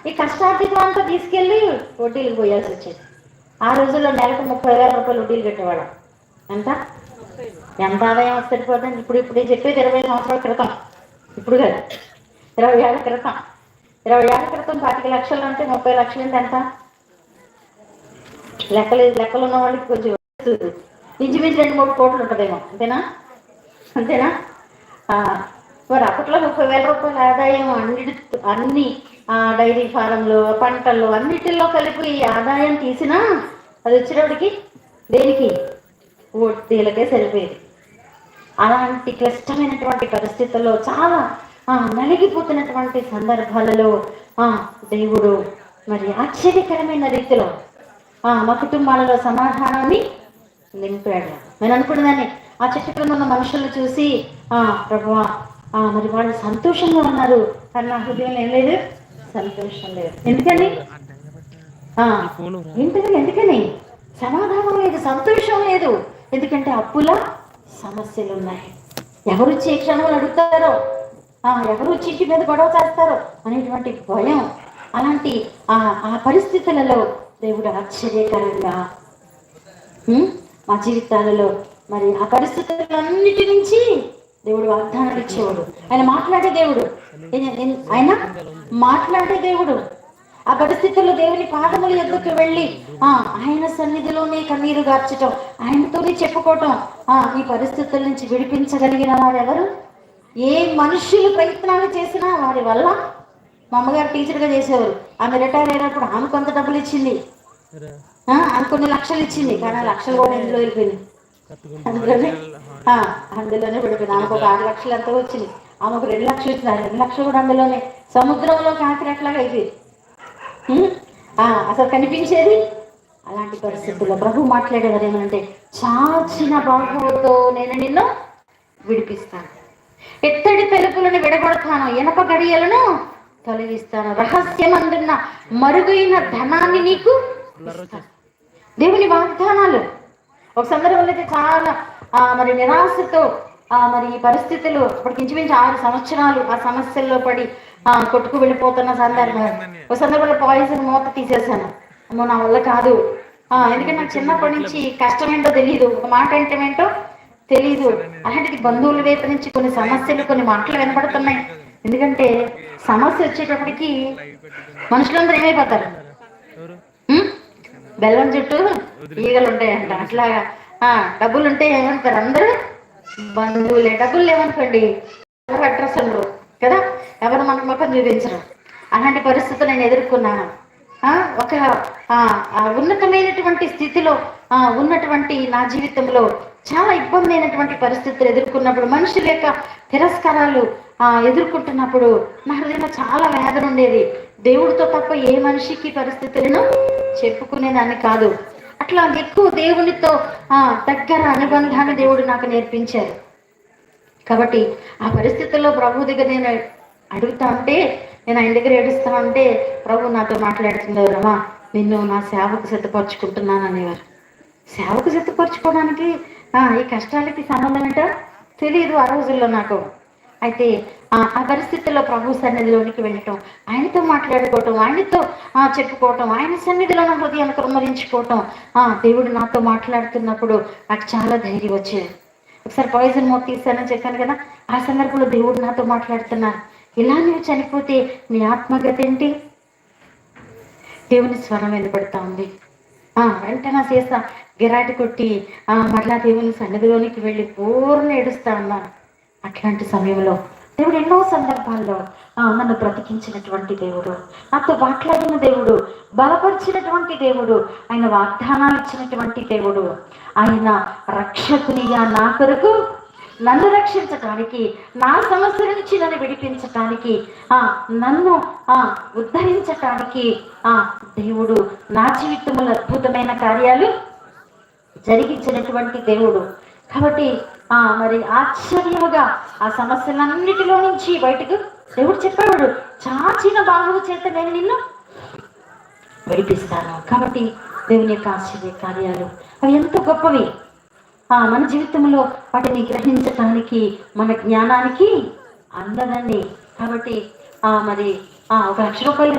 ఈ కష్టార్జితం అంతా తీసుకెళ్ళి వడ్డీలకు పోయాల్సి వచ్చేది. ఆ రోజుల్లో నెలకు 30,000 రూపాయలు వడ్డీలు కట్టేవాడు. ఎంత ఎంత ఆదాయం సరిపోతుంది? ఇప్పుడు చెప్పేది 20 సంవత్సరాల క్రితం, ఇప్పుడు కాదు, 20 ఏళ్ళ క్రితం. 20 ఏళ్ళ క్రితం 25 లక్షలు అంటే 30 లక్షలు అంటే ఎంత? లెక్కలు ఉన్న వాళ్ళకి కొంచెం ఇంచుమించు 2-3 కోట్లు ఉంటుందేమో. అంతేనా? మరి అప్పట్లో 30,000 రూపాయల ఆదాయం అన్ని డైరీ ఫారంలో, పంటల్లో, అన్నిటిలో కలిపి ఆదాయం తీసినా అది వచ్చేటప్పటికి దేనికి? వడ్డీలకే సరిపోయేది. అలాంటి క్లిష్టమైనటువంటి పరిస్థితుల్లో చాలా నలిగిపోతున్నటువంటి సందర్భాలలో దేవుడు మరి ఆశ్చర్యకరమైన రీతిలో మా కుటుంబాలలో సమాధానాన్ని నింపాడు. నేను అనుకున్నదాన్ని ఆ చెట్టు కింద ఉన్న మనుషులను చూసి ప్రభువా మరి వాళ్ళు సంతోషంగా ఉన్నారు, కానీ నా హృదయంలో ఏం లేదు, సంతోషం లేదు. ఎందుకని సమాధానం లేదు, సంతోషం లేదు. ఎందుకంటే అప్పుల సమస్యలు ఉన్నాయి. ఎవరు వచ్చి ఏ క్షణంలో అడుగుతారో, ఎవరు వచ్చి ఇంటి మీద గొడవ చేస్తారో అనేటువంటి భయం. అలాంటి ఆ పరిస్థితులలో దేవుడు ఆశ్చర్యకరంగా మా జీవితాలలో మరి ఆ పరిస్థితులన్నిటి నుంచి దేవుడు వాగ్దానాలు ఇచ్చేవాడు. ఆయన మాట్లాడే దేవుడు. ఆ పరిస్థితుల్లో దేవుని పాదముల యొద్దకు వెళ్ళి ఆయన సన్నిధిలోనే కన్నీరు గార్చటం, ఆయనతోనే చెప్పుకోవటం. ఈ పరిస్థితుల నుంచి విడిపించగలిగిన వారు ఎవరు? ఏ మనుషులు ప్రయత్నాలు చేసినా వారి వల్ల. మా అమ్మగారు టీచర్గా చేసేవారు. ఆమె రిటైర్ అయినప్పుడు ఆమె కొంత డబ్బులు ఇచ్చింది, ఆమె కొన్ని లక్షలు ఇచ్చింది. కానీ ఆ లక్షలు కూడా ఎందులో వెళ్ళిపోయింది, అందులోనే పడిపోయింది. ఆమెకు ఒక 6 లక్షలు ఎంతో వచ్చింది, ఆమెకు 2 లక్షలు వచ్చింది. ఆ 2 లక్షలు కూడా అందులోనే సముద్రంలో కాకిరెట్లాగా అయిపోయింది. అసలు కనిపించేది. అలాంటి పరిస్థితుల్లో ప్రభు మాట్లాడేవారు ఏమంటే, చాచిన బాహువుతో నేను నిన్ను విడిపిస్తాను, ఎత్తడి తలుపులను విడగొడతాను, ఇనప గడియలను తొలగిస్తాను, రహస్యమందున్న మరుగైన ధనాన్ని నీకు ఇస్తాను. దేవుని వాగ్దానాలు. ఒక సందర్భంలో అయితే చాలా మరి నిరాశతో మరి ఈ పరిస్థితులు ఇప్పటికి ఇంచుమించు 6 సంవత్సరాలు ఆ సమస్యల్లో పడి కొట్టుకు వెళ్ళిపోతున్న సందర్భం. ఒక సందర్భంలో పాయిజన్ మూత తీసేశాను. అమ్మో నా వల్ల కాదు. ఎందుకంటే నాకు చిన్నప్పటి నుంచి కష్టం ఏంటో తెలియదు, ఒక మాట ఏంటో తెలీదు. అలాంటిది బంధువుల వైపు నుంచి కొన్ని సమస్యలు, కొన్ని మాటలు వినపడుతున్నాయి. ఎందుకంటే సమస్య వచ్చేటప్పటికి మనుషులందరూ ఏమైపోతారు? బెల్లం చుట్టూ ఈగలు ఉంటాయంట. అట్లాగా డబ్బులు ఉంటే ఏమంటారు? అందరూ బంధువులే. డబ్బులు లేవనుకోండి అడ్రస్ ఉండరు కదా, ఎవరు మన ముఖం చూపించరు. అలాంటి పరిస్థితులు నేను ఎదుర్కొన్నాను. ఒక ఉన్నతమైనటువంటి స్థితిలో ఉన్నటువంటి నా జీవితంలో చాలా ఇబ్బంది అయినటువంటి పరిస్థితులు ఎదుర్కొన్నప్పుడు, మనుషుల యొక్క తిరస్కారాలు ఎదుర్కొంటున్నప్పుడు నా హృదయంలో చాలా వేదన ఉండేది. దేవుడితో తప్ప ఏ మనిషికి పరిస్థితులను చెప్పుకునేదాన్ని కాదు. అట్లా ఎక్కువ దేవునితో దగ్గర అనుబంధాన్ని దేవుడు నాకు నేర్పించారు. కాబట్టి ఆ పరిస్థితుల్లో ప్రభు దగ్గర నేను అడుగుతా ఉంటే, నేను ఆయన దగ్గర ఏడుస్తా ఉంటే ప్రభు నాతో మాట్లాడుతున్నారు, రమా నిన్ను నా సేవకు సిద్ధపరచుకుంటున్నాను అనేవారు. సేవకు సిద్ధపరచుకోవడానికి ఈ కష్టాలకి సంబంధం ఏంటో తెలియదు ఆ రోజుల్లో నాకు. అయితే ఆ పరిస్థితుల్లో ప్రభు సన్నిధిలోనికి వెళ్ళటం, ఆయనతో మాట్లాడుకోవటం, ఆయనతో చెప్పుకోవటం, ఆయన సన్నిధిలో నా హృదయాన్ని కుమ్మరించుకోవటం, దేవుడు నాతో మాట్లాడుతున్నప్పుడు నాకు చాలా ధైర్యం వచ్చేది. ఒకసారి పాయిజన్ మూత తీసానని చెప్పాను కదా, ఆ సందర్భంలో దేవుడు నాతో మాట్లాడుతున్నారు, ఇలా నువ్వు చనిపోతే నీ ఆత్మగతి ఏంటి? దేవుని స్వరం వినపడతా ఉంది. వెంటనే చేస్తా గిరాటి కొట్టి మరలా దేవుని సన్నిధిలోనికి వెళ్ళి పూర్ణ ఏడుస్తా ఉన్నాను. అట్లాంటి సమయంలో దేవుడు ఎన్నో సందర్భాల్లో నన్ను బ్రతికించినటువంటి దేవుడు, నాతో మాట్లాడిన దేవుడు, బలపరిచినటువంటి దేవుడు, ఆయన వాగ్దానాలు ఇచ్చినటువంటి దేవుడు, ఆయన రక్షకునిగా నా కొరకు నన్ను రక్షించటానికి, నా సమస్య నుంచి నన్ను విడిపించటానికి, నన్ను ఉద్ధరించటానికి దేవుడు నా జీవితంలో అద్భుతమైన కార్యాలు జరిగించినటువంటి దేవుడు. కాబట్టి మరి ఆశ్చర్యముగా ఆ సమస్యలన్నిటిలో నుంచి బయటకు దేవుడు చెప్పాడు, చాచిన బాహువు చేత నేను నిన్ను విడిపిస్తాను. కాబట్టి దేవుని యొక్క ఆశ్చర్య కార్యాలు అవి ఎంతో గొప్పవి. మన జీవితంలో వాటిని గ్రహించటానికి మన జ్ఞానానికి అందదండి. కాబట్టి మరి 1,00,000 రూపాయలు